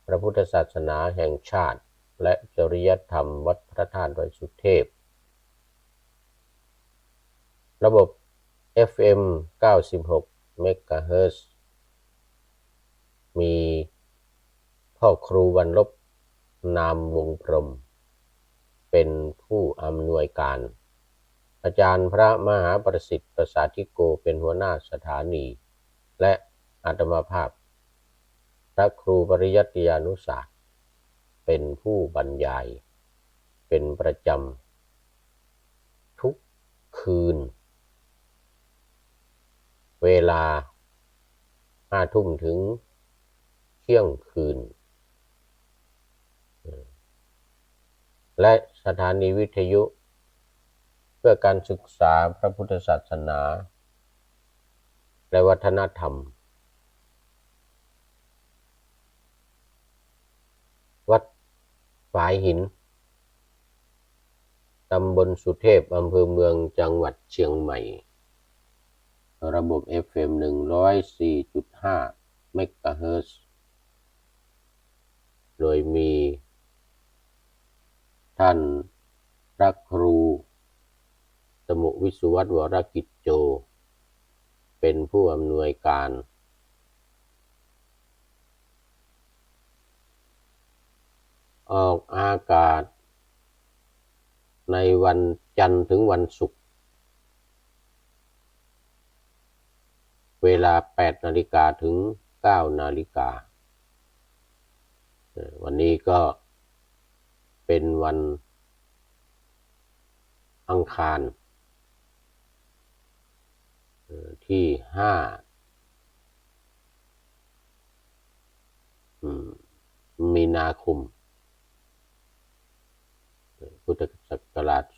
พระพุทธศาสนาแห่งชาติและจริยธรรมวัดพระธาตุดอยสุเทพระบบ FM 96 เมกะเฮิรตซ์มีพ่อครูวรรลบนามวงพรหมเป็นผู้อำนวยการอาจารย์พระมหาประสิทธิ์ประสาธิโกเป็นหัวหน้าสถานีและอาตมาภาพพระครูปริยัติยานุศาสตร์เป็นผู้บรรยายเป็นประจำทุกคืนเวลา5 ทุ่มถึงเที่ยงคืนและสถานีวิทยุเพื่อการศึกษาพระพุทธศาสนาและวัฒนธรรมวัดฝายหินตำบลสุเทพอำเภอเมืองจังหวัดเชียงใหม่ระบบ FM 104.5 เมกะเฮิรตซ์โดยมีท่านพระครูสมุวิสุวัฒน์วรกิจโจเป็นผู้อำนวยการออกอากาศในวันจันทร์ถึงวันศุกร์เวลา 8 นาฬิกาถึง 9 นาฬิกาวันนี้ก็เป็นวันอังคารที่5 มีนาคมพุทธศักราช 2567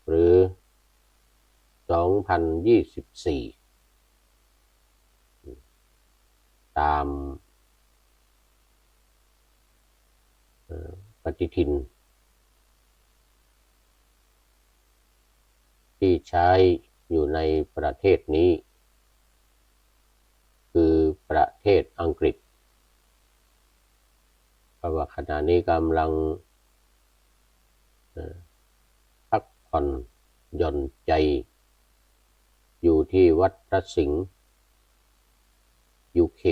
หรือ 2024 ตามปฏิทินที่ใช้อยู่ในประเทศนี้คือประเทศอังกฤษเพราะว่าขณะนี้กำลังพักผ่อนหย่อนใจอยู่ที่วัดพระสิงห์ UK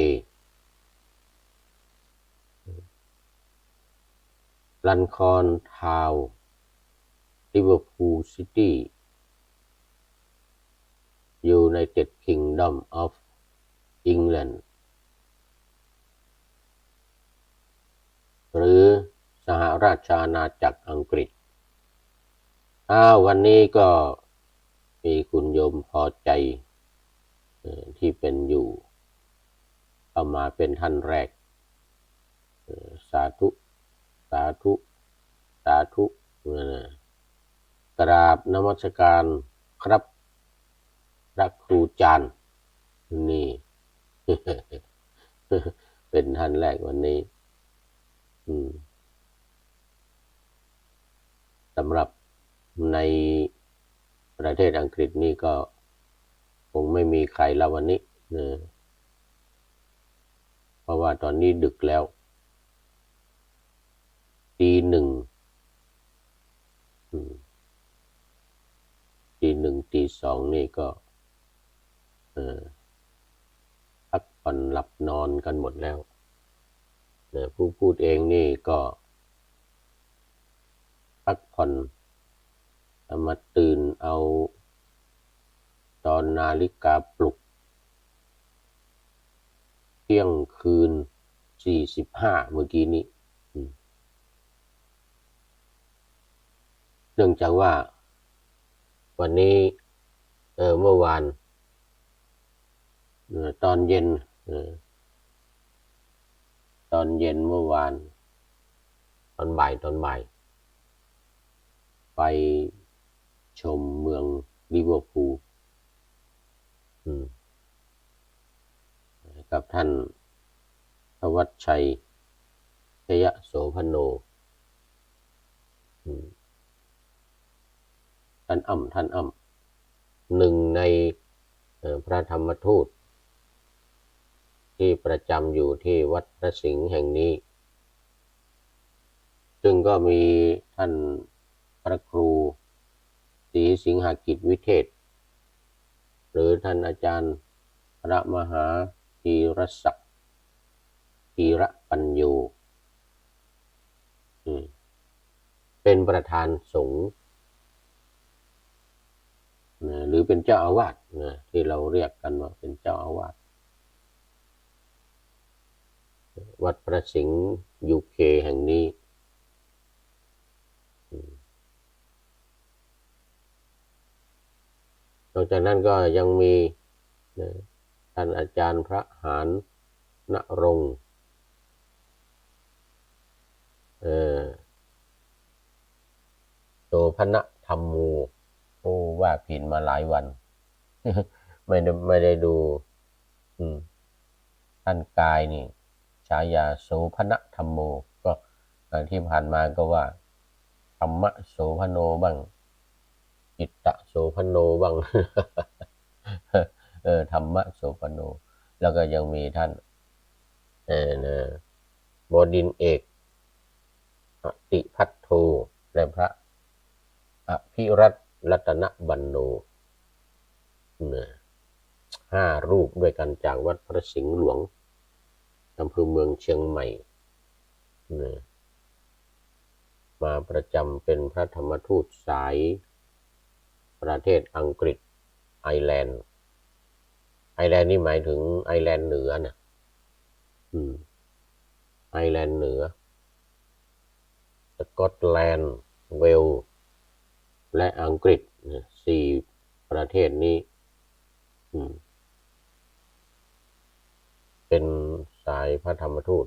ลันคอนทาวน์ลิเวอร์พูลซิตี้ United Kingdom of England หรือสหราชอาณาจักรอังกฤษวันนี้ก็มีคุณโยมพอใจที่เป็นอยู่เข้ามาเป็นท่านแรกสาธุสาธุสาธุกราบนมัสการครับพระครูจารย์นี่ เป็นท่านแรกวันนี้สำหรับในประเทศอังกฤษนี่ก็คงไม่มีใครแล้ววันนี้เพราะว่าตอนนี้ดึกแล้วตี 1 ตี 1 ตี 2นี่ก็พักผ่อนหลับนอนกันหมดแล้วผู้พูดเองนี่ก็พักผ่อนมาตื่นเอาตอนนาฬิกาปลุกเที่ยงคืน 45 เมื่อกี้นี้เนื่องจากว่าวันนี้เมื่อวานตอนเย็นเมื่อวานตอนบ่ายไปชมเมืองลิเวอร์พูลกับท่านธวัชชัยชยโสพโนท่านอ้ำหนึ่งใน พระธรรมทูตที่ประจำอยู่ที่วัดพระสิงห์แห่งนี้ซึ่งก็มีท่านพระครูศรีสิงหกิจวิเทศหรือท่านอาจารย์พระมหาธีรศักดิ์ธีระปัญโยเป็นประธานสงฆ์หรือเป็นเจ้าอาวาสที่เราเรียกกันว่าเป็นเจ้าอาวาสวัดพระสิงห์ยูเคแห่งนี้นอกจากนั้นก็ยังมีท่านอาจารย์พระหารณรงค์โสภณธรรมมูโอ้ว่าผิดมาหลายวัน ไม่ได้ดูท่านกายนี่ฉายาโสภณธรรมโมก็ที่ผ่านมาก็ว่าธรรมะโสภโนบ้างจิตตะโสภโนบ้าง ธรรมะโสภโนแล้วก็ยังมีท่านบดินเอกอติพัทโทและพระอภิรัตน์รัตนบันโน5 รูปด้วยกันจากวัดพระสิงห์หลวงอำเภอเมืองเชียงใหม่มาประจำเป็นพระธรรมทูตสายประเทศอังกฤษไอร์แลนด์นี่หมายถึงไอร์แลนด์เหนือนะไอร์แลนด์เหนือสกอตแลนด์เวลส์และอังกฤษ4 ประเทศนี้เป็นสายพระธรรมทูต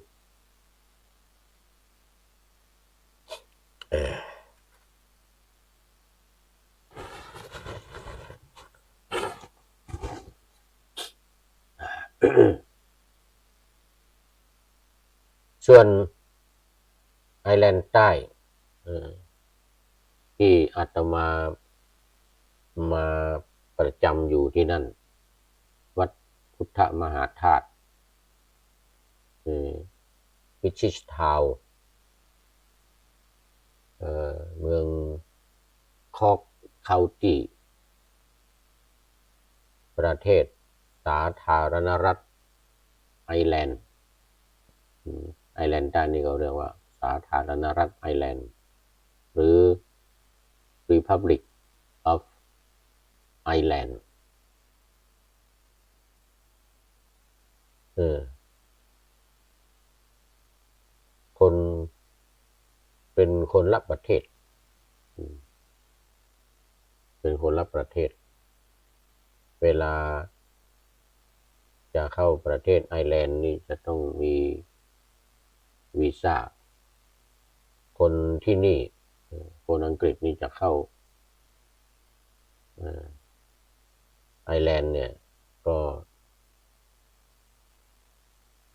ส่วนไอร์แลนด์ใต้ที่อาตมาประจำอยู่ที่นั่นวัดพุทธมหาธาตุวิชิชทาวน์เมืองคอกเคาน์ตี้ประเทศสาธารณรัฐไอร์แลนด์ไอร์แลนด์ใต้นี่เขาเรียกว่าสาธารณรัฐไอร์แลนด์หรือ Republic of Ireland คนเป็นคนละประเทศเป็นคนละประเทศเวลาจะเข้าประเทศไอร์แลนด์นี่จะต้องมีวีซ่าคนที่นี่คนอังกฤษนี่จะเข้าไอร์แลนด์เนี่ยก็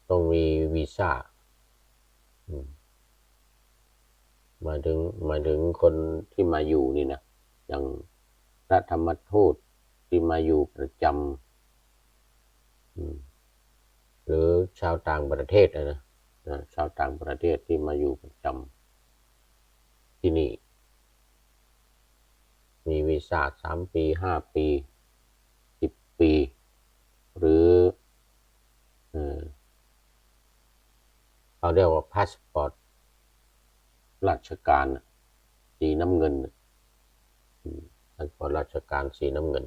ต้องมีวีซ่าหมายถึงคนที่มาอยู่นี่นะอย่างพระธรรมทูตที่มาอยู่ประจำหรือชาวต่างประเทศนะชาวต่างประเทศที่มาอยู่ประจำที่นี่มีวีซ่า3 ปี5 ปี10 ปีหรือเขาเรียกว่าพาสปอร์ตราชการสีน้ำเงินพาสปอร์ตราชการสีน้ำเงิน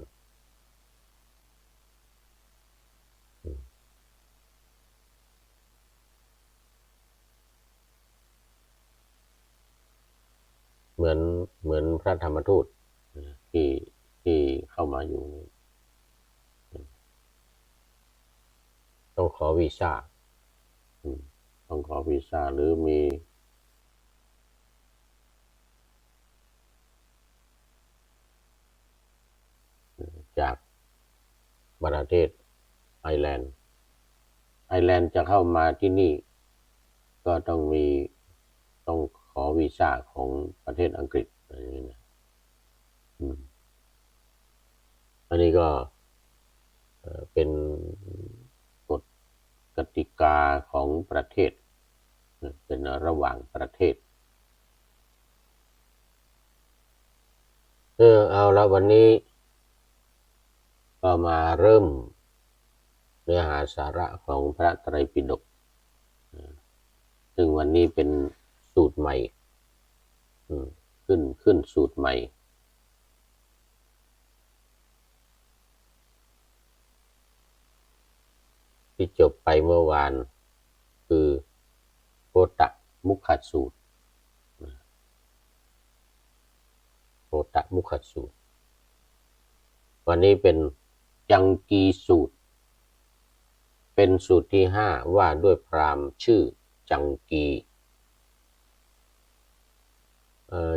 เหมือนพระธรรมทูตที่เข้ามาอยู่ต้องขอวีซ่าต้องขอวีซ่าหรือมีจากประเทศไอร์แลนด์จะเข้ามาที่นี่ก็ต้องขอวีซ่าของประเทศอังกฤษอะไรอย่างนี้นะอันนี้ก็ เป็นกฎกติกาของประเทศเป็นระหว่างประเทศเอาละวันนี้ก็มาเริ่มเนื้อหาสาระของพระไตรปิฎกซึ่งวันนี้เป็นสูตรใหม่ขึ้นสูตรใหม่ที่จบไปเมื่อวานคือโกตมุขสูตรโกตมุขสูตรวันนี้เป็นจังกีสูตรเป็นสูตรที่5ว่าด้วยพราหมณ์ชื่อจังกี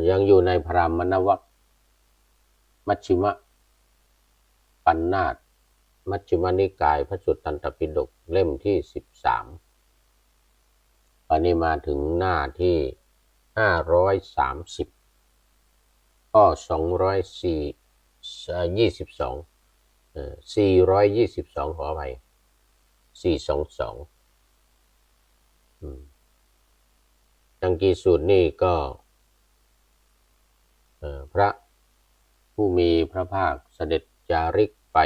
ยังอยู่ในพราหมณวรรคมัชฌิมปัญนาตมัชฌิมนิกายพระสุตตันตปิฎกเล่มที่13วันนี้มาถึงหน้าที่530ข้อ422ขออภัย422จังกีสูตรนี่ก็พระผู้มีพระภาคเสด็จจาริกไป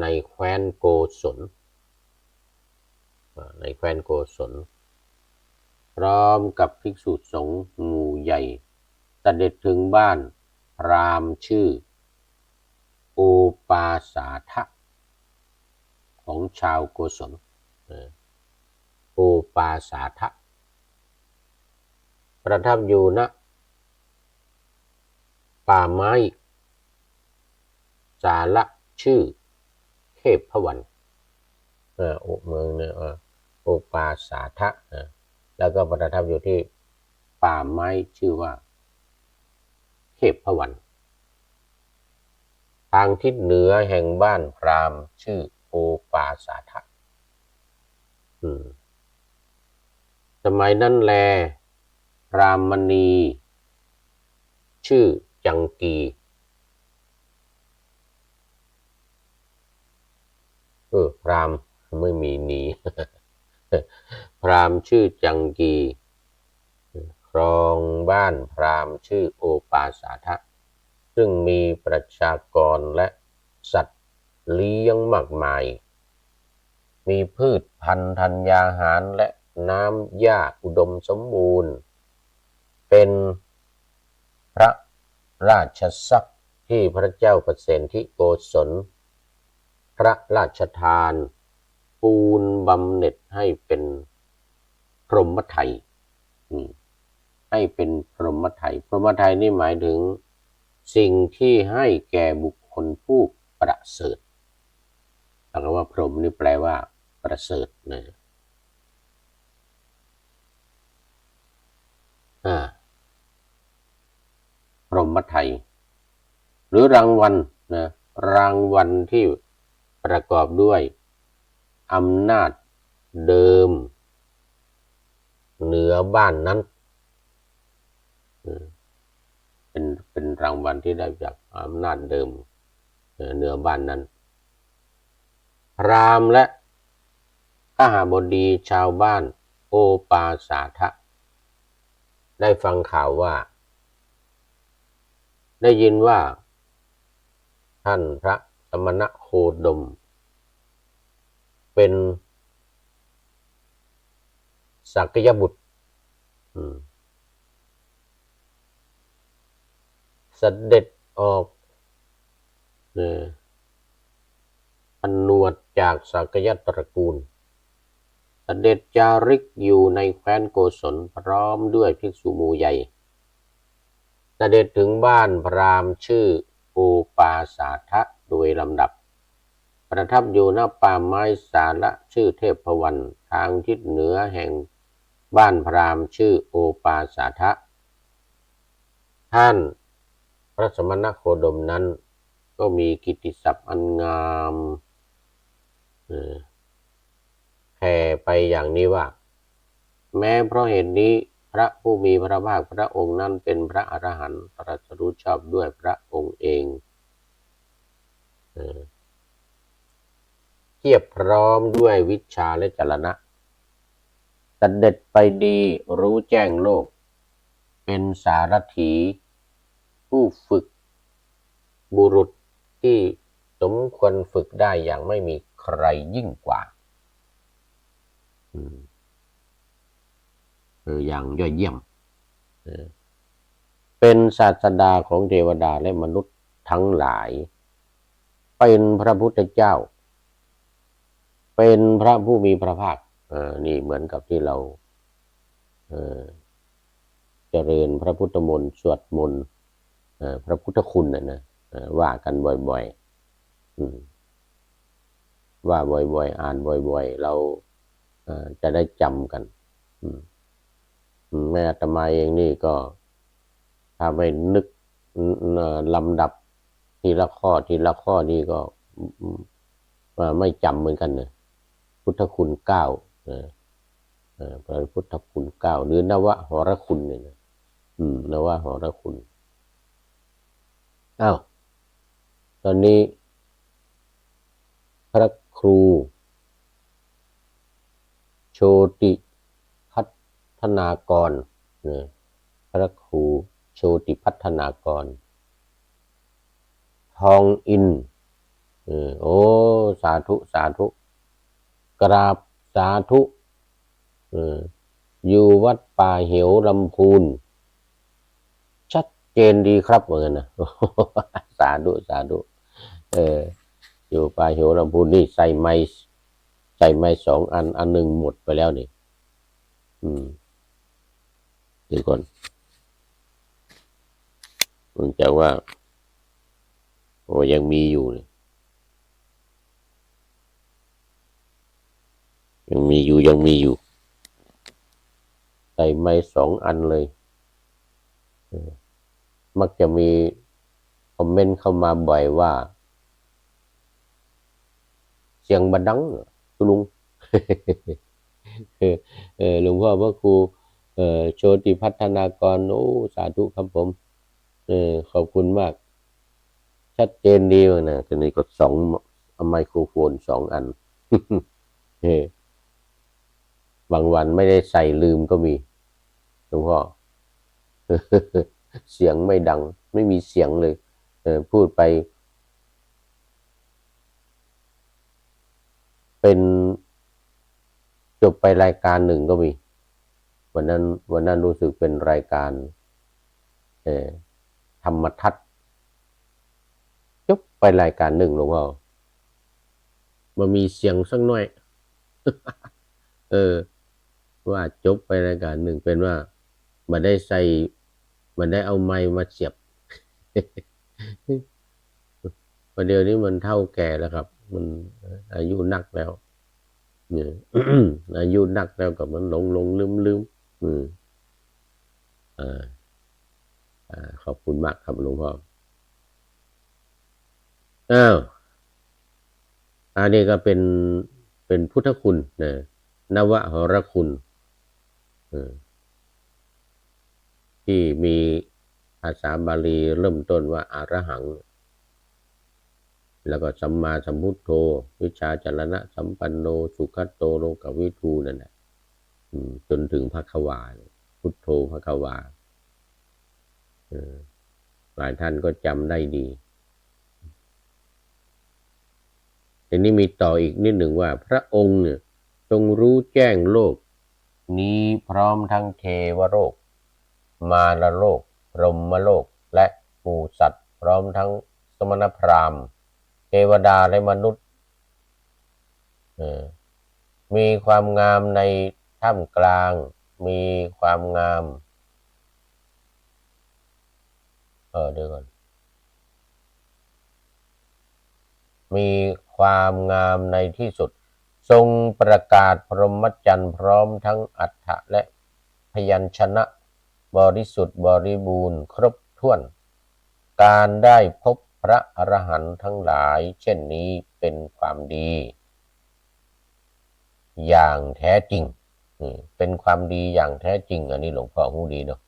ในแคว้นโกศลพร้อมกับภิกษุสงฆ์หมู่ใหญ่เสด็จถึงบ้านพราหมณ์ชื่อโอปาสาทะของชาวโกศลโอปาสาทะประทับอยู่ณป่าไม้สาละชื่อเทพวันเมืองเนี่ยโอปาสาทะแล้วก็ประทับอยู่ที่ป่าไม้ชื่อว่าเทพวันทางทิศเหนือแห่งบ้านพราหมณ์ชื่อโอปาสาทะสมัยนั้นแลพราหมณีชื่อจังกีพราหมณ์ไม่มีนี พราหมณ์ชื่อจังกีครองบ้านพราหมณ์ชื่อโอปาสาทะซึ่งมีประชากรและสัตว์เลี้ยงมากมายมีพืชพันธุ์ธัญญาหารและน้ำหญ้าอุดมสมบูรณ์เป็นพระราชทรัพย์ที่พระเจ้าประเสนทิโกศลพระราชทานปูนบำเหน็จให้เป็นพรหมไทยให้เป็นพรหมไทยพรหมไทยนี่หมายถึงสิ่งที่ให้แก่บุคคลผู้ประเสริฐคำว่าพรหมนี่แปลว่าประเสริฐนะพรหมไทยหรือรางวัลนะรางวัลที่ประกอบด้วยอำนาจเดิมเหนือบ้านนั้นเป็นรางวัลที่ได้จากอำนาจเดิมเหนือบ้านนั้นพราหมณ์และขหบดีชาวบ้านโอปาสาทะได้ฟังข่าวว่าได้ยินว่าท่านพระสมณโคดมเป็นสักยบุตรเสด็จออกผนวดจากสักยตระกูลเสด็จจาริกอยู่ในแคว้นโกศลพร้อมด้วยภิกษุหมู่ใหญ่เสด็จถึงบ้านพราหมณ์ชื่อโอปาสาทะโดยลำดับประทับอยู่ณป่าไม้สาละชื่อเทพวันทางทิศเหนือแห่งบ้านพราหมณ์ชื่อโอปาสาทะท่านพระสมณโคดมนั้นก็มีกิตติศัพท์อันงามแผ่ไปอย่างนี้ว่าแม้เพราะเหตุนี้พระผู้มีพระภาคพระองค์นั้นเป็นพระอรหันต์ตรัสรู้ชอบด้วยพระองค์เอง เทียบพร้อมด้วยวิชาและจรณะเสด็จไปดีรู้แจ้งโลกเป็นสารถีผู้ฝึกบุรุษที่สมควรฝึกได้อย่างไม่มีใครยิ่งกว่าอย่างยอดเยี่ยมเป็นศาสดาของเทวดาและมนุษย์ทั้งหลายเป็นพระพุทธเจ้าเป็นพระผู้มีพระภาคนี่เหมือนกับที่เราเจริญพระพุทธมนต์สวดมนต์พระพุทธคุณนะว่ากันบ่อยๆว่าบ่อยๆอ่านบ่อยๆเราจะได้จำกันแม่อาตมาเองนี่ก็ถ้าไม่นึกลำดับทีละข้อทีละข้อนี่ก็ไม่จำเหมือนกันนะพุทธคุณ9พระพุทธคุณ9หรือนวหรคุณเนี่ยนะนวหรคุณตอนนี้พระครูโชติพัฒนากรพระครูโชติพัฒนากรทองอินโอ้สาธุสาธุกราบสาธุอยู่วัดป่าเหวลำพูนชัดเจนดีครับเหมือนกันนะสาธุสาธุอยู่ป่าเหวลำพูนนี่ใส่ไม้2 อันหนึ่งหมดไปแล้วนี่เดี๋ยวก่อนมันจะว่ายังมีอยู่ยังมีอยู่ใส่ไม้2 อันเลยมักจะมีคอมเมนต์เข้ามาบ่อยว่าเสียงบันดังลุงหลวงพ่อพระครูโชติพัฒนากรโอ้สาธุครับผมขอบคุณมากชัดเจนดีมากนะทีนี้ก็ไมโครโฟน2 อันบางวันไม่ได้ใส่ลืมก็มีหลวงพ่อเสียงไม่ดังไม่มีเสียงเลยพูดไปเป็นจบไปรายการหนึ่งก็มีวันนั้นรู้สึกเป็นรายการธรรมทัศน์จบไปรายการหนึ่งหลวงพ่อมามีเสียงสักหน่อยว่าจบไปรายการหนึ่งเป็นว่ามันได้เอาไมค์มาเสียบประเดี๋ยวนี้มันเท่าแก่แล้วครับมันอายุนักแล้วเนี่ยอายุนักแล้วก็มันหลงลืมขอบคุณมากครับหลวงพ่ออันนี้ก็เป็นพุทธคุณนะนวหรคุณที่มีภาษาบาลีเริ่มต้นว่าอรหังแล้วก็สัมมาสัมพุทโธวิชาจรณะสัมปันโนสุขัตโตโลกวิทูนั่นแหละจนถึงภควาพุทโธภควาหลายท่านก็จำได้ดีทีนี้มีต่ออีกนิดหนึ่งว่าพระองค์เนี่ยทรงรู้แจ้งโลกนี้พร้อมทั้งเทวโลกมารโลกพรหมโลกและหมู่สัตว์พร้อมทั้งสมณพราหมณ์เทวดาและมนุษย์มีความงามในท่ามกลางมีความงามเดี๋ยวก่อนมีความงามในที่สุดทรงประกาศพรหมจรรย์พร้อมทั้งอรรถะและพยัญชนะบริสุทธิ์บริบูรณ์ครบถ้วนการได้พบพระอรหันต์ทั้งหลายเช่นนี้เป็นความดีอย่างแท้จริงเป็นความดีอย่างแท้จริงอันนี้หลวงพ่อหูดีเนาะ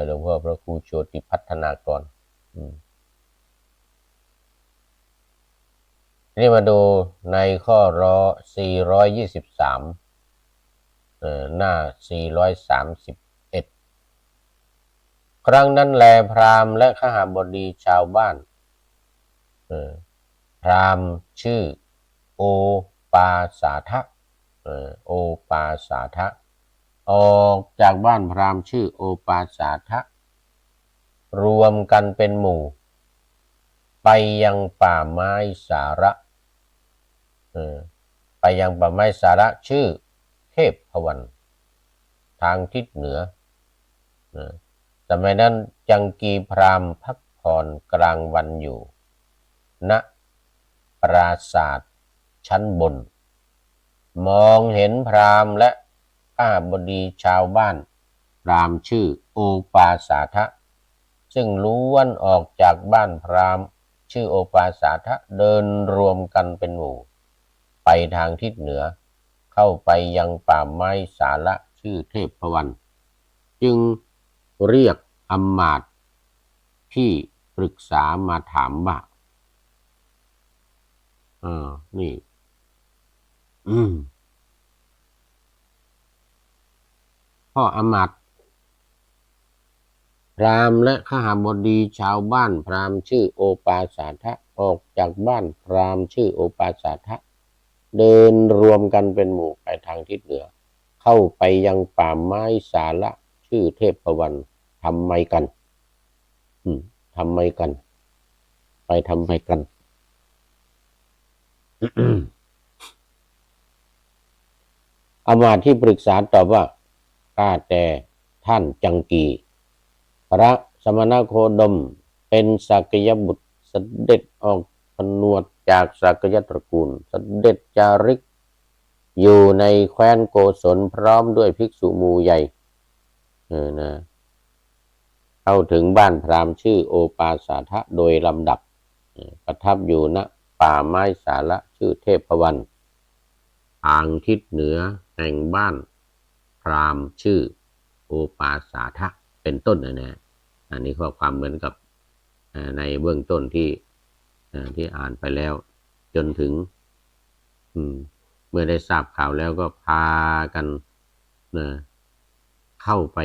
หลวงพ่อพระครูโชติพัฒนากร นี่มาดูในข้อ423หน้า431ครั้งนั้นแลพราหมณ์และขหบดีชาวบ้านพราหมณ์ชื่อโอปาสาทะโอปาสาทะออกจากบ้านพราหมณ์ชื่อโอปาสาทะรวมกันเป็นหมู่ไปยังป่าไม้สาระไปยังป่าไม้สาระชื่อเทพพวันทางทิศเหนือสมัยนั้นจังกีพราหมณ์พักผ่อนกลางวันอยู่ณปราสาทชั้นบนมองเห็นพราหมณ์และข้าบดีชาวบ้านพราหมณ์ชื่อโอปาสาทะซึ่งล้วนออกจากบ้านพราหมณ์ชื่อโอปาสาทะเดินรวมกันเป็นหมู่ไปทางทิศเหนือเข้าไปยังป่าไม้สาระชื่อเทพพวันจึงเรียกอำมาตย์ที่ปรึกษามาถามว่านี่พ่ออำมาตย์พราหมณ์และขหบดีชาวบ้านพราหมณ์ชื่อโอปาสาทะออกจากบ้านพราหมณ์ชื่อโอปาสาทะเดินรวมกันเป็นหมู่ไปทางทิศเหนือเข้าไปยังป่าไม้สาระชื่อเทพพวันทำไมกันทำไมกันไปทำไมกัน อมาตย์ที่ปรึกษาตอบว่าข้าแต่ท่านจังกีพระสมณโคดมเป็นสักยบุตรเสด็จออกผนวดจากสักยตระกูลเสด็จจาริกอยู่ในแคว้นโกศลพร้อมด้วยภิกษุหมู่ใหญ่เข้าถึงบ้านพราหมณ์ชื่อโอปาสาทะโดยลำดับประทับอยู่ณป่าไม้สาระชื่อเทพพวันทางทิศเหนือแห่งบ้านพราหมณ์ชื่อโอปาสาทะเป็นต้นนะอันนี้ข้อความเหมือนกับในเบื้องต้นที่อ่านไปแล้วจนถึงเมื่อได้ทราบข่าวแล้วก็พากันเข้าไป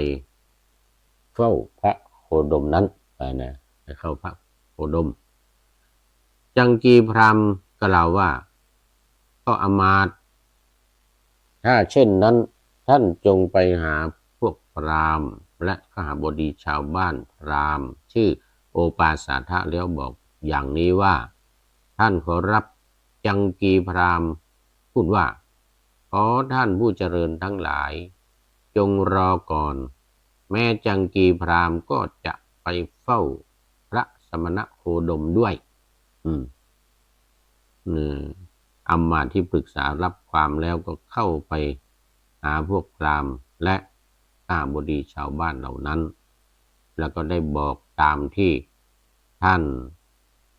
เฝ้าพระโคดมนั้นเข้าพระโคดมจังกีพราหมณ์กล่าวว่าก็อมาตย์ถ้าเช่นนั้นท่านจงไปหาพวกพราหมณ์และขหบดีชาวบ้านพราหมณ์ชื่อโอปาสาทะแล้วบอกอย่างนี้ว่าท่านขอรับจังกีพราหมณ์พูดว่าขอท่านผู้เจริญทั้งหลายจงรอก่อนแม้จังกีพราหมณ์ก็จะไปเฝ้าพระสมณโคดมด้วยอำมาตย์ที่ปรึกษารับความแล้วก็เข้าไปหาพวกพราหมณ์และข้าบดีชาวบ้านเหล่านั้นแล้วก็ได้บอกตามที่ท่าน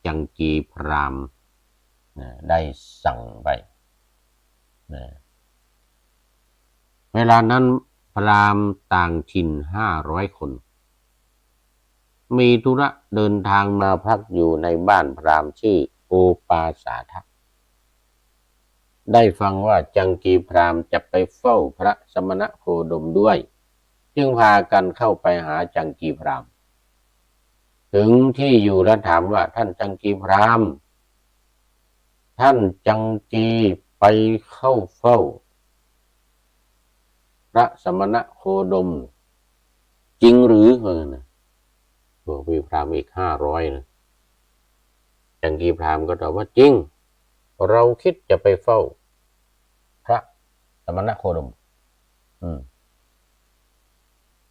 จังกีพราหมณ์ได้สั่งไปเวลานั้นพราหมณ์ต่างถิ่น500 คนมีธุระเดินทางมาพักอยู่ในบ้านพราหมณ์ชื่อโอปาสาทะได้ฟังว่าจังกีพราหมณ์จะไปเฝ้าพระสมณโคดมด้วยจึงพากันเข้าไปหาจังกีพราหมณ์ถึงที่อยู่แล้วถามว่าท่านจังกีพราหมณ์ท่านจังกีไปเข้าเฝ้าพระสมณโคดมจริงหรือพวกมีพราหมณ์อีก500นะจังกีพราหมณ์ก็ตอบว่าจริงเราคิดจะไปเฝ้าพระสมณโคดม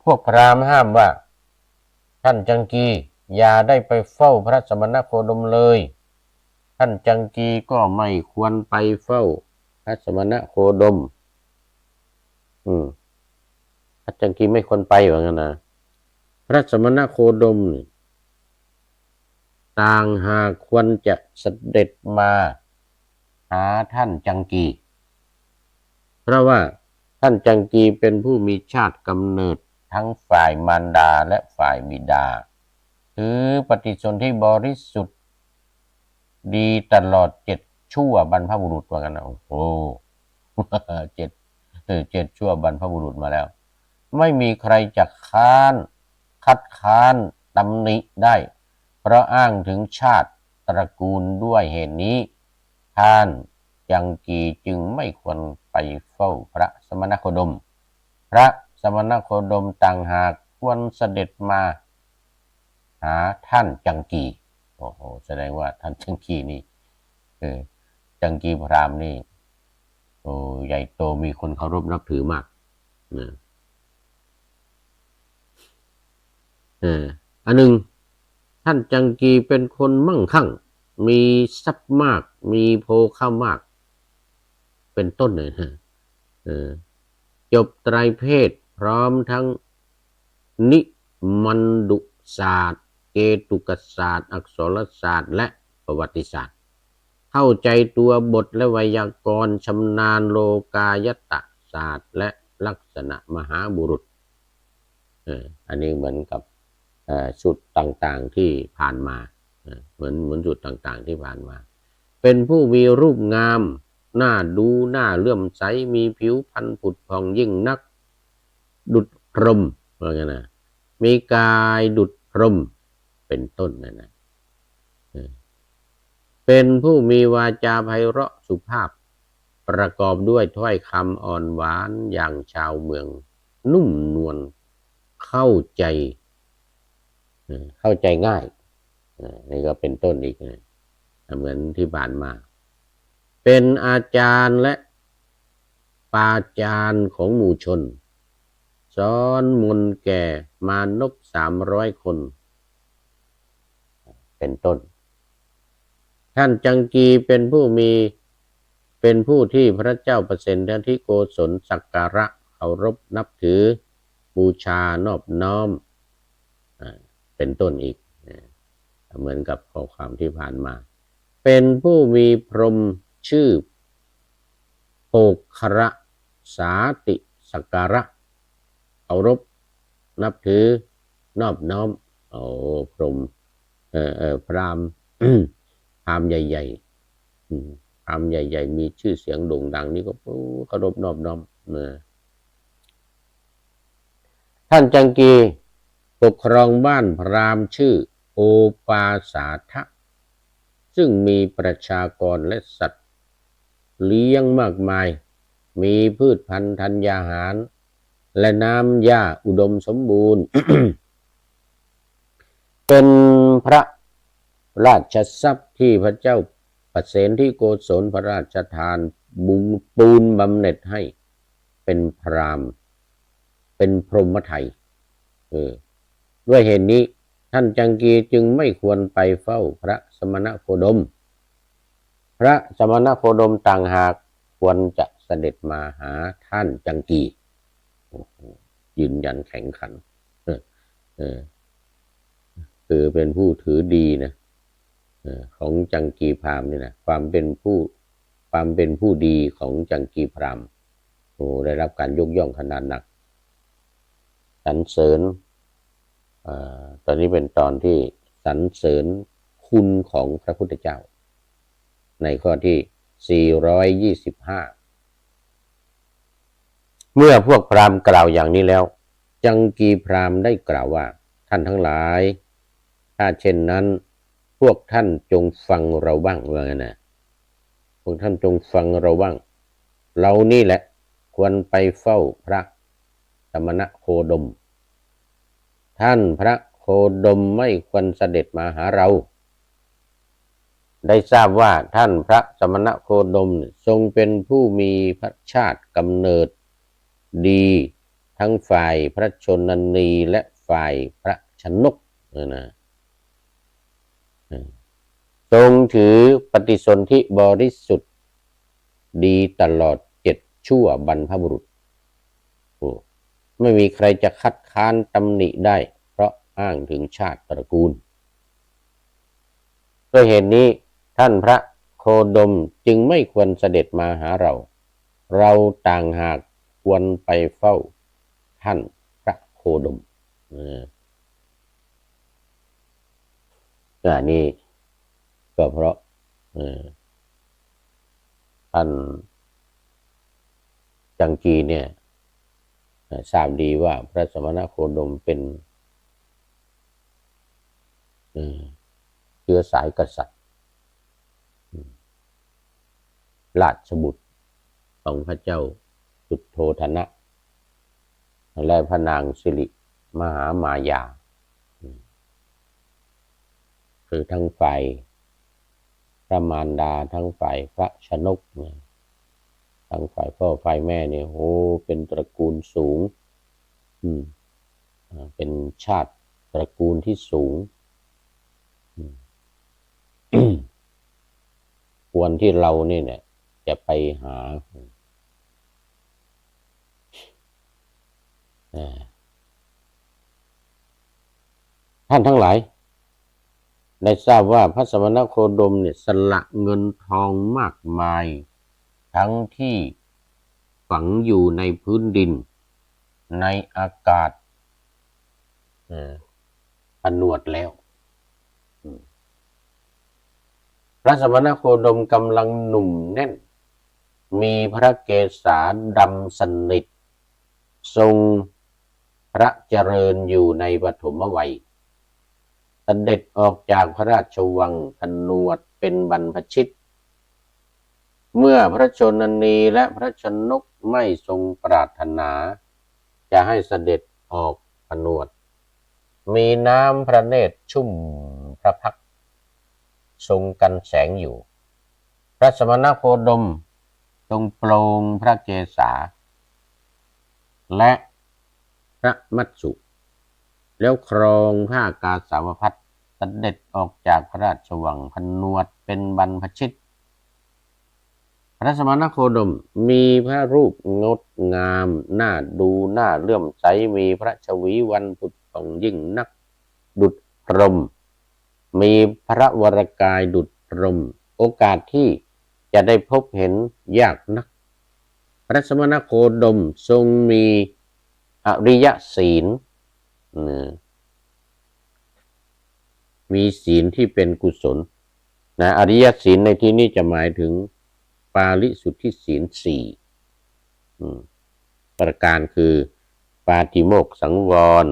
พวกพราหมณ์ห้ามว่าท่านจังกีอย่าได้ไปเฝ้าพระสมณโคดมเลยท่านจังกีก็ไม่ควรไปเฝ้าพระสมณโคดมพระจังกีไม่ควรไปว่างั้นนะพระสมณโคดมต่างหากควรจะเสด็จมาหาท่านจังกีเพราะว่าท่านจังกีเป็นผู้มีชาติกำเนิดทั้งฝ่ายมารดาและฝ่ายบิดาถือปฏิสนธิบริสุทธิ์ดีตลอด ชั่วบรรพบุรุษว่ากันนะโอ้โห เจ็ด7 ชั่วบรรพบุรุษมาแล้วไม่มีใครจะคัดค้านตำหนิได้เพราะอ้างถึงชาติตระกูลด้วยเหตุนี้ท่านยังกีจึงไม่ควรไปเฝ้าพระสมณโคดมพระสมณโคดมต่างหากควรเสด็จมาหาท่านจังกีโอ้โหแสดงว่าท่านจังกีนี่จังกีพราหมณ์นี่โอ้ใหญ่โตมีคนเคารพนับถือมากนะอันหนึ่งท่านจังกีเป็นคนมั่งคั่งมีทรัพย์มากมีโภคามากเป็นต้นเลยนะจบไตรเพศพร้อมทั้งนิมันดุศาสตร์เกตุกศาสตร์อักษรศาสตร์และประวัติศาสตร์เข้าใจตัวบทและไวยากรณ์ชำนาญโลกายตศาสตร์และลักษณะมหาบุรุษอันนี้เหมือนกับชุดต่างๆที่ผ่านมาเหมือนชุดต่างๆที่ผ่านมาเป็นผู้มีรูปงามน่าดูน่าเลื่อมใสมีผิวพรรณผุดผ่องยิ่งนักดุจพรหมว่าไงนะมีกายดุจพรหมเป็นต้นนะเป็นผู้มีวาจาไพเราะสุภาพประกอบด้วยถ้อยคำอ่อนหวานอย่างชาวเมืองนุ่มนวลเข้าใจง่ายนี่ก็เป็นต้นอีกนะเหมือนที่ผ่านมาเป็นอาจารย์และปาจารย์ของหมู่ชนสอนมนต์แก่มานพ300 คนเป็นต้นท่านจังกีเป็นผู้ที่พระเจ้าประสิทธิโกศลสักการะเคารพนับถือบูชานอบน้อมเป็นต้นอีกเหมือนกับข้อความที่ผ่านมาเป็นผู้มีพรหมชื่อโภคระสาติสักการะเคารพนับถือนอบน้อมพรหมพราหมณ์พราหมณ์ใหญ่ๆพราหมณ์ใหญ่ๆมีชื่อเสียงโด่งดังนี่ก็เคารพนอบน้อมท่านจังกีปกครองบ้านพราหมณ์ชื่อโอปาสาทะซึ่งมีประชากรและสัตว์เลี้ยงมากมายมีพืชพันธุ์ธัญญาหารและน้ำหญ้าอุดมสมบูรณ์ เป็นพระราชทรัพย์ที่พระเจ้าประสิทธิโกศลพระราชทานปูนบำเหน็จให้เป็นพราหมณ์เป็นพรหมไทยด้วยเหตุนี้ท่านจังกีจึงไม่ควรไปเฝ้าพระสมณโคดมพระสมณโคดมต่างหากควรจะเสด็จมาหาท่านจังกียืนยันแข็งขันคือเป็นผู้ถือดีนะของจังกีพราหมณ์นี่นะความเป็นผู้ดีของจังกีพราหมณ์ได้รับการยกย่องขนาดหนักสรรเสริญตอนนี้เป็นตอนที่สรรเสริญคุณของพระพุทธเจ้าในข้อที่425เมื่อพวกพราหมณ์กล่าวอย่างนี้แล้วจังกีพราหมณ์ได้กล่าวว่าท่านทั้งหลายถ้าเช่นนั้นพวกท่านจงฟังเราบ้างว่าไงนะพวกท่านจงฟังเราบ้างเรานี่แหละควรไปเฝ้าพระสมณโคดมท่านพระโคดมไม่ควรเสด็จมาหาเราได้ทราบว่าท่านพระสมณโคดมทรงเป็นผู้มีพระชาติกำเนิดดีทั้งฝ่ายพระชนนีและฝ่ายพระชนกนะทรงถือปฏิสนธิบริสุทธิ์ดีตลอด7 ชั่วบรรพบุรุษไม่มีใครจะคัดค้านตำหนิได้เพราะอ้างถึงชาติตระกูลด้วยเหตุนี้ท่านพระโคดมจึงไม่ควรเสด็จมาหาเราต่างหากควรไปเฝ้าท่านพระโคดมนี่ก็เพราะ ท่านจังกีเนี่ยทราบดีว่าพระสมณโคดมเป็นเชื้อสายกษัตริย์ราชบุตรของพระเจ้าสุโธทนะและพระนางสิริมหามายาคือทั้งฝ่ายพระมารดาทั้งฝ่ายพระชนกทั้งฝ่ายพ่อฝ่ายแม่เนี่ยโอ้เป็นตระกูลสูงเป็นชาติตระกูลที่สูงควรที่เราเนี่ยจะไปหาท่านทั้งหลายได้ทราบว่าพระสมณโคดมเนี่ยสละเงินทองมากมายทั้งที่ฝังอยู่ในพื้นดินในอากาศผนวดแล้วพระสมณโคดมกำลังหนุ่มแน่นมีพระเกศาดำสนิททรงพระเจริญอยู่ในปฐมวัยเสด็จออกจากพระราชวังผนวดเป็นบรรพชิตเมื่อพระชนนีและพระชนกไม่ทรงปรารถนาจะให้เสด็จออกผนวดมีน้ำพระเนตรชุ่มพระพักตร์ทรงกันแสงอยู่พระสมณโคดมทรงโปรงพระเกศาและพระมัสสุแล้วครองผ้ากาสาวพัสเสด็จออกจากพระราชวังผนวดเป็นบรรพชิตพระสมณโคดมมีพระรูปงดงามน่าดูน่าเลื่อมใสมีพระชวีวันผุดผ่องยิ่งนักดุจพรหมมีพระวรกายดุจพรหมโอกาสที่จะได้พบเห็นยากนักพระสมณโคดมทรงมีอริยศีลมีศีลที่เป็นกุศลอริยศีลในที่นี้จะหมายถึงปาริสุทธิศีล4ประการคือปาติโมกข์สังวร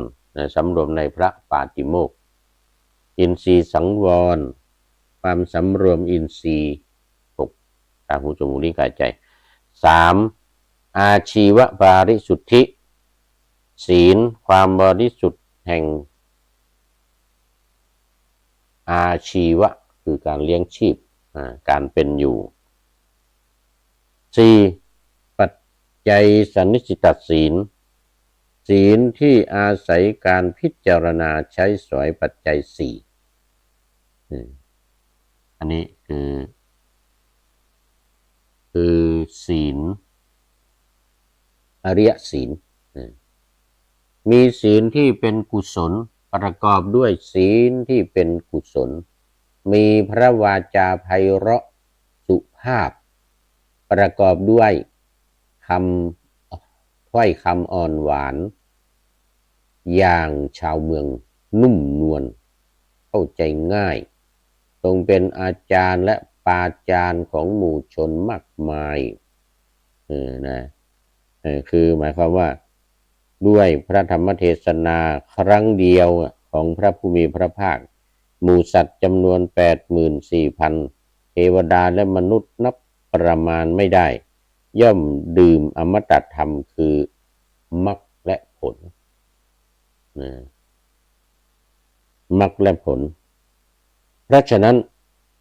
สำรวมในพระปาติโมกข์อินทรีย์สังวรความสำรวมอินทรีย์6ตาหูจมูกลิ้นกายใจ3อาชีวปาริสุทธิศีลความบริสุทธิ์แห่งอาชีวะคือการเลี้ยงชีพการเป็นอยู่4ปัจจัยสันนิสิตศีลศีลที่อาศัยการพิจารณาใช้สอยปัจจัย4อันนี้คือศีลอริยศีลมีศีลที่เป็นกุศลประกอบด้วยศีลที่เป็นกุศลมีพระวาจาไพเราะสุภาพประกอบด้วยถ้อยคำอ่อนหวานอย่างชาวเมืองนุ่มนวลเข้าใจง่ายทรงเป็นอาจารย์และปาจารย์ของหมู่ชนมากมายคือหมายความว่าด้วยพระธรรมเทศนาครั้งเดียวของพระผู้มีพระภาคหมู่สัตว์จำนวน 84,000 เทวดาและมนุษย์นับประมาณไม่ได้ย่อมดื่มอมตะธรรมคือมรรคและผลมรรคและผลเพราะฉะนั้น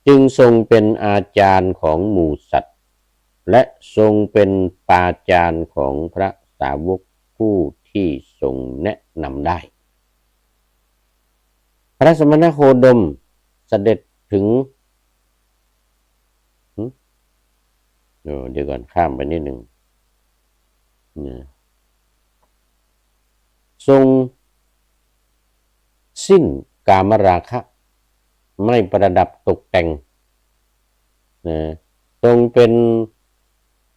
จึงทรงเป็นอาจารย์ของหมู่สัตว์และทรงเป็นปาจารย์ของพระสาวกผู้ที่ทรงแนะนำได้พระสมณโคดมเสด็จถึงเดี๋ยวก่อนข้ามไปนิดหนึ่งทรงสิ้นกามราคะไม่ประดับตกแต่งทรงเป็น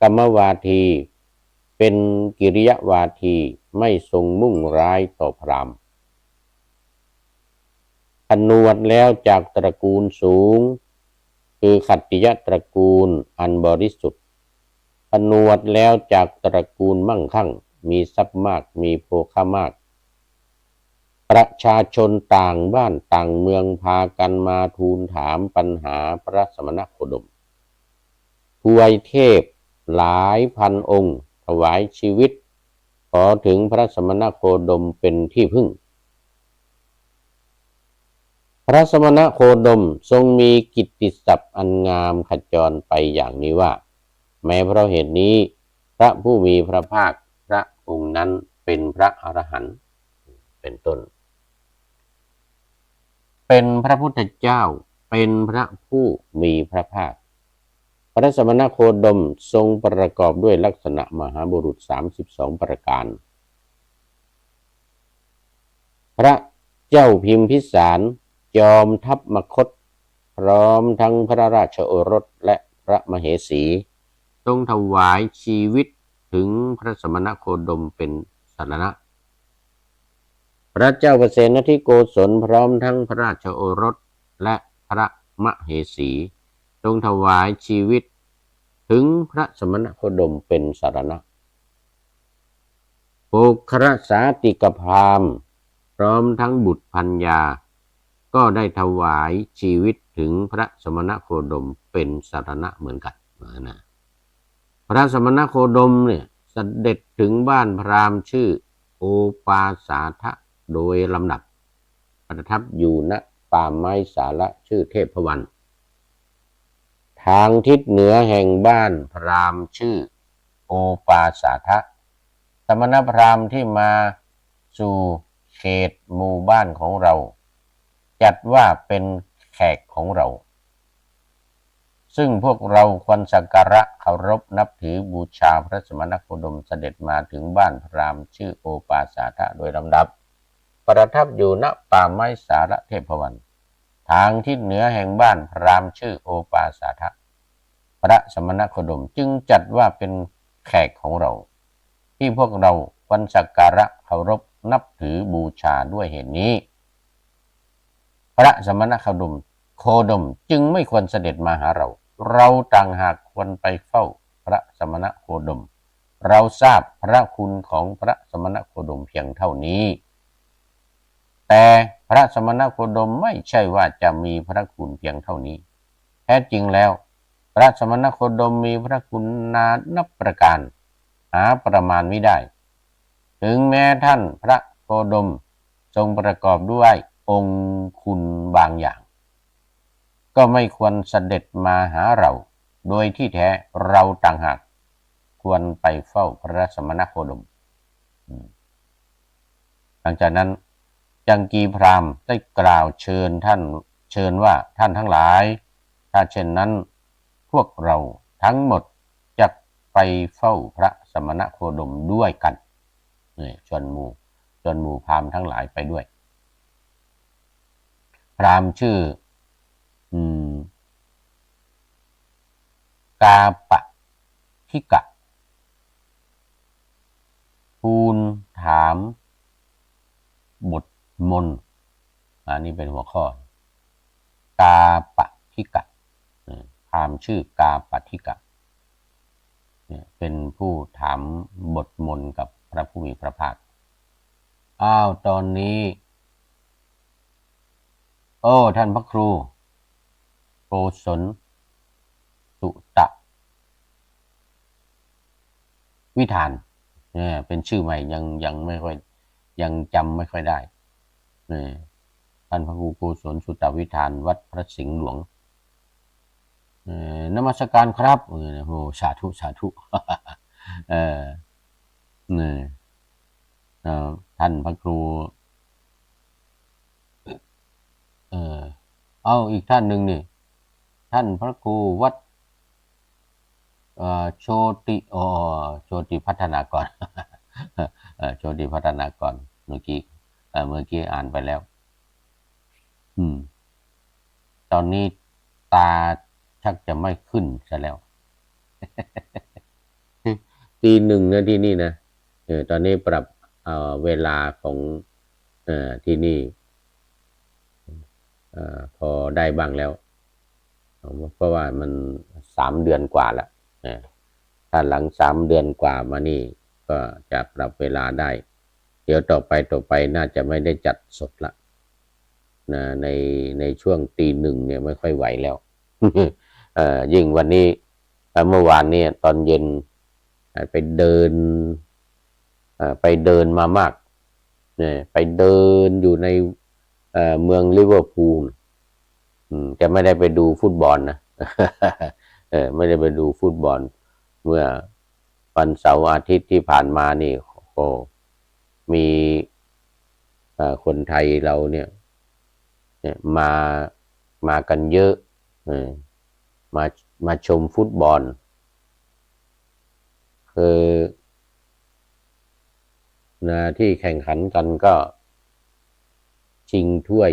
กรรมวาทีเป็นกิริยวาทีไม่ทรงมุ่งร้ายต่อพราหมณ์ผนวดแล้วจากตระกูลสูงคือขัตติยตระกูลอันบริสุทธิ์ ผนวดแล้วจากตระกูลมั่งคั่งมีทรัพย์มากมีโภคะมากประชาชนต่างบ้านต่างเมืองพากันมาทูลถามปัญหาพระสมณโคดมทวยเทพหลายพันองค์ถวายชีวิตขอถึงพระสมณโคดมเป็นที่พึ่งพระสมณโคดมทรงมีกิตติศัพท์อันงามขจรไปอย่างนี้ว่าแม้เพราะเหตุนี้พระผู้มีพระภาคพระองค์นั้นเป็นพระอรหันต์เป็นต้นเป็นพระพุทธเจ้าเป็นพระผู้มีพระภาคพระสมณโคดมทรงประกอบด้วยลักษณะมหาบุรุษ32ประการพระเจ้าพิมพิสารจอมทัพมคธพร้อมทั้งพระราชโอรสและพระมเหสีทรงถวายชีวิตถึงพระสมณโคดมเป็นสรณะพระเจ้าประเสนทิโกศลพร้อมทั้งพระราชโอรสและพระมเหสีทรงถวายชีวิตถึงพระสมณโคดมเป็นสรณะโภครสาติกพราหมณ์พร้อมทั้งบุตรพัญญาก็ได้ถวายชีวิตถึงพระสมณโคดมเป็นสรณะเหมือนกันนะพระสมณโคดมเนี่ยเสด็จถึงบ้านพราหมณ์ชื่อโอปาสาทะโดยลำดับประทับอยู่ณป่าไม้สาระชื่อเทพวันทางทิศเหนือแห่งบ้านพราหมณ์ชื่อโอปาสาทะสมณพราหมณ์ที่มาสู่เขตหมู่บ้านของเราจัดว่าเป็นแขกของเราซึ่งพวกเราควรสักการะเคารพนับถือบูชาพระสมณโคดมเสด็จมาถึงบ้านพราหมณ์ชื่อโอปาสาทะโดยลำดับประทับอยู่ณป่าไม้สาระเทพวันทางทิศเหนือแห่งบ้านพราหมณ์ชื่อโอปาสาทะพระสมณโคดมจึงจัดว่าเป็นแขกของเราที่พวกเราควรสักการะเคารพนับถือบูชาด้วยเหตุนี้พระสมณโคดมจึงไม่ควรเสด็จมาหาเราเราต่างหากควรไปเฝ้าพระสมณโคดมเราทราบพระคุณของพระสมณโคดมเพียงเท่านี้แต่พระสมณโคดมไม่ใช่ว่าจะมีพระคุณเพียงเท่านี้แท้จริงแล้วพระสมณโคดมมีพระคุณนานับประการหาประมาณไม่ได้ถึงแม้ท่านพระโคดมทรงประกอบด้วยองค์คุณบางอย่างก็ไม่ควรเสด็จมาหาเราโดยที่แท้เราต่างหากควรไปเฝ้าพระสมณโคดมหลังจากนั้นจังกีพราหมณ์ได้กล่าวเชิญว่าท่านทั้งหลายถ้าเช่นนั้นพวกเราทั้งหมดจะไปเฝ้าพระสมณโคดมด้วยกันชวนหมู่พราหมณ์ทั้งหลายไปด้วยพราหมณ์ชื่อกาปะทิกะทูลถามบทมนอันนี้เป็นหัวข้อกาปะทิกะพราหมณ์ชื่อกาปะทิกะเป็นผู้ถามบทมนกับพระผู้มีพระภาคตอนนี้ท่านพระครูโกศลสุตวิธานเป็นชื่อใหม่ยังไม่ค่อยยังจำไม่ค่อยได้ท่านพระครูโกศลสุตวิธานวัดพระสิงห์หลวงนมัสการครับโอ้สาธุท่านพระครูอีกท่านหนึ่งนี่ท่านพระครูวัดโชติพัฒนากรโชติพัฒนากรเมื่อกี้อ่านไปแล้วตอนนี้ตาชักจะไม่ขึ้นซะแล้ว ตีหนึ่งนะที่นี่นะตอนนี้ปรับเวลาของที่นี่พอได้บ้างแล้วเพราะว่ามัน3 เดือนกว่าแล้วท่ าหลัง3 เดือนกว่ามานี่ก็จะปรับเวลาได้เดี๋ยวต่อไปน่าจะไม่ได้จัดสดละนะในช่วงตี 1เนี่ยไม่ค่อยไหวแล้ว ยิ่งวันนี้เมื่อวานเนี่ยตอนเย็นไปเดินมามากเนี่ยไปเดินอยู่ในเมืองลิเวอร์พูลจะไม่ได้ไปดูฟุตบอลนะ ไม่ได้ไปดูฟุตบอลเมื่อวันเสาร์อาทิตย์ที่ผ่านมานี่โอ้มีคนไทยเราเนี่ยมากันเยอะมาชมฟุตบอลคือที่แข่งขันกันก็ชิงถ้วย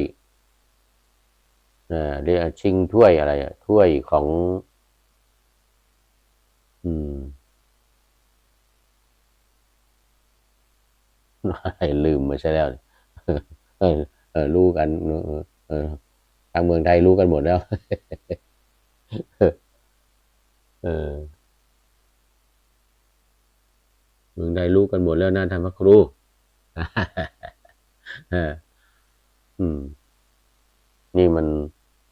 เรียกชิงถ้วยอะไรถ้วยของลืมมาใช่แล้วรู้กันทางเมืองไทยรู้กันหมดแล้วเมืองไทยรู้กันหมดแล้วนะท่านพระครูนี่มัน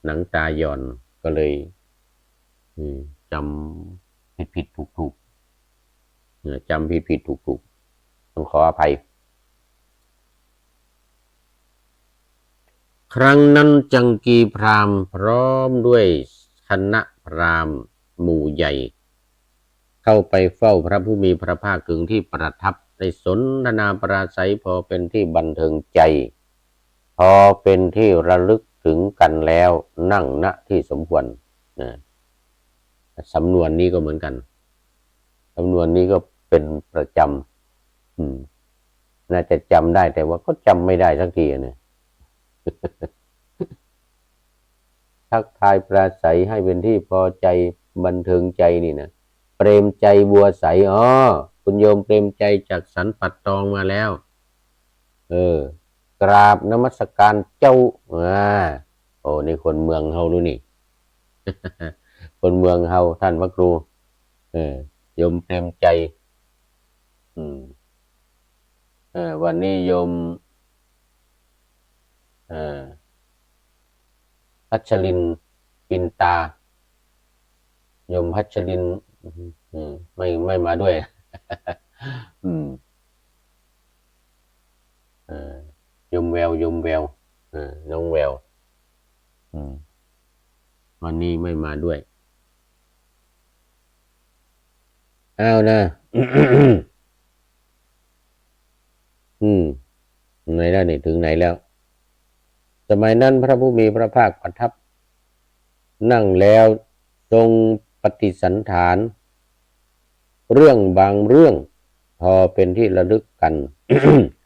หนังตาหย่อนก็เลยจำผิดถูกจำผิดถูกต้องขออภัยครั้งนั้นจังกีพราหมณ์พร้อมด้วยคณะพราหมณ์หมู่ใหญ่เข้าไปเฝ้าพระผู้มีพระภาคถึงที่ประทับในสนทนาปราศัยพอเป็นที่บันเทิงใจพอเป็นที่ระลึกถึงกันแล้วนั่งณที่สมควรสำนวนนี้ก็เหมือนกันสำนวนนี้ก็เป็นประจำน่าจะจำได้แต่ว่าก็จำไม่ได้สักทีเนี่ยทักทายปราศัยให้เป็นที่พอใจบันเทิงใจนี่นะเปรมใจบัวใสคุณโยมเปรมใจจากสันปัดตองมาแล้วกราบนมัสการเจ้าโอ้นี่คนเมืองเฮาดูนี่ คนเมืองเฮาท่านพระครูโยมเปรมใจวันนี้โยมพัชรินปินตาโยมพัชรินไม่มาด้วยโยมแววน้องแวววันนี้ไม่มาด้วยอ้าวนะไหนแล้วนี่ถึงไหนแล้วสมัยนั้นพระผู้มีพระภาคประทับนั่งแล้วทรงปฏิสันฐานเรื่องบางเรื่องพอเป็นที่ระลึกกัน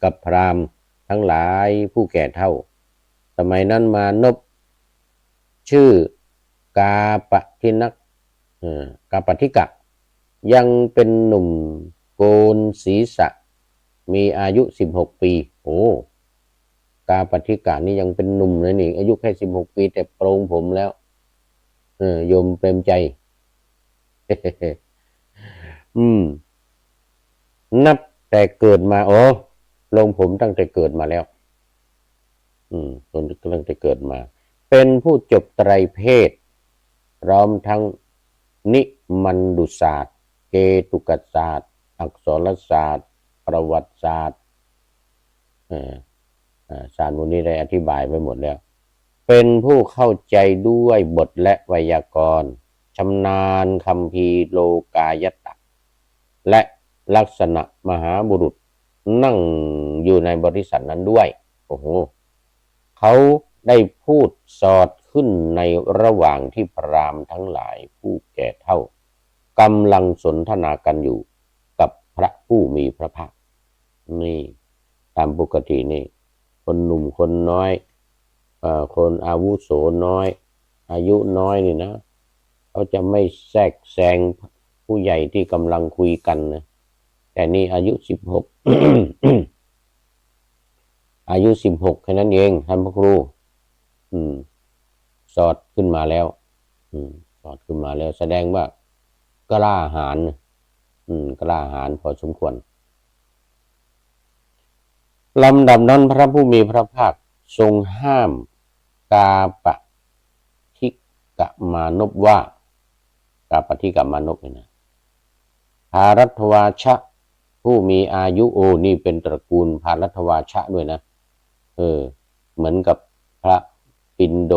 กับพราหมณ์ทั้งหลายผู้แก่เฒ่าสมัยนั้นมานพชื่อกาปทินักกาปทิกะยังเป็นหนุ่มโกนศีรษะมีอายุ16 ปีโอ้กาปทิกะนี่ยังเป็นหนุ่มเลยนี่อายุแค่16 ปีแต่โปรงผมแล้วโยมเปรมใจ นับแต่เกิดมาลงผมตั้งแต่เกิดมาแล้วตั้งแต่เกิดมาเป็นผู้จบไตรเพศพร้อมทั้งนิมันดุศาสตร์เกตุกศาสตร์อักษรศาสตร์ประวัติศาสตร์ศาสตร์นี้ได้อธิบายไปหมดแล้วเป็นผู้เข้าใจด้วยบทและไวยากรณ์ชำนาญคัมภีร์โลกายตะและลักษณะมหาบุรุษนั่งอยู่ในบริษัทนั้นด้วยโอ้โหเขาได้พูดสอดขึ้นในระหว่างที่พราหมณ์ทั้งหลายผู้แก่เฒ่ากำลังสนทนากันอยู่กับพระผู้มีพระภาคนี่ตามปกตินี่คนหนุ่มคนน้อยคนอาวุโสน้อยอายุน้อยนี่นะเขาจะไม่แทรกแซงผู้ใหญ่ที่กำลังคุยกันนะแต่นี่อายุ16 อายุ16แค่นั้นเองท่านพระครูสอดขึ้นมาแล้วสอดขึ้นมาแล้วแสดงว่ากล้าหาญ กล้าหาญพอสมควรลำดับนั้นพระผู้มีพระภาคทรงห้ามกาปทิกมานพว่ากาปทิกมานพนะภารัตวาชะผู้มีอายุโอนี่เป็นตระกูลภารัตวาชะด้วยนะเหมือนกับพระปินโด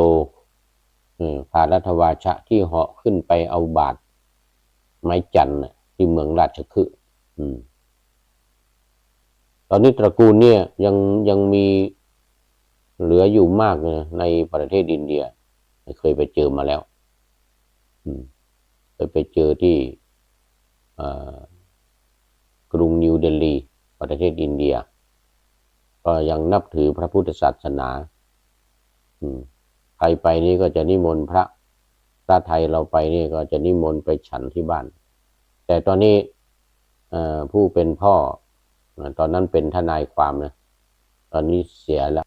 ภารัตวาชะที่เหาะขึ้นไปเอาบาตรไม้จันทร์ที่เมืองราชคฤห์ตอนนี้ตระกูลเนี่ยยังมีเหลืออยู่มากนะในประเทศอินเดียเคยไปเจอมาแล้วเคยไปเจอที่กรุงนิวเดลีประเทศอินเดียก็ยังนับถือพระพุทธศาสนาใครไปนี่ก็จะนิมนต์พระไทยเราไปนี่ก็จะนิมนต์ไปฉันที่บ้านแต่ตอนนี้ผู้เป็นพ่อตอนนั้นเป็นทนายความนะตอนนี้เสียแล้ว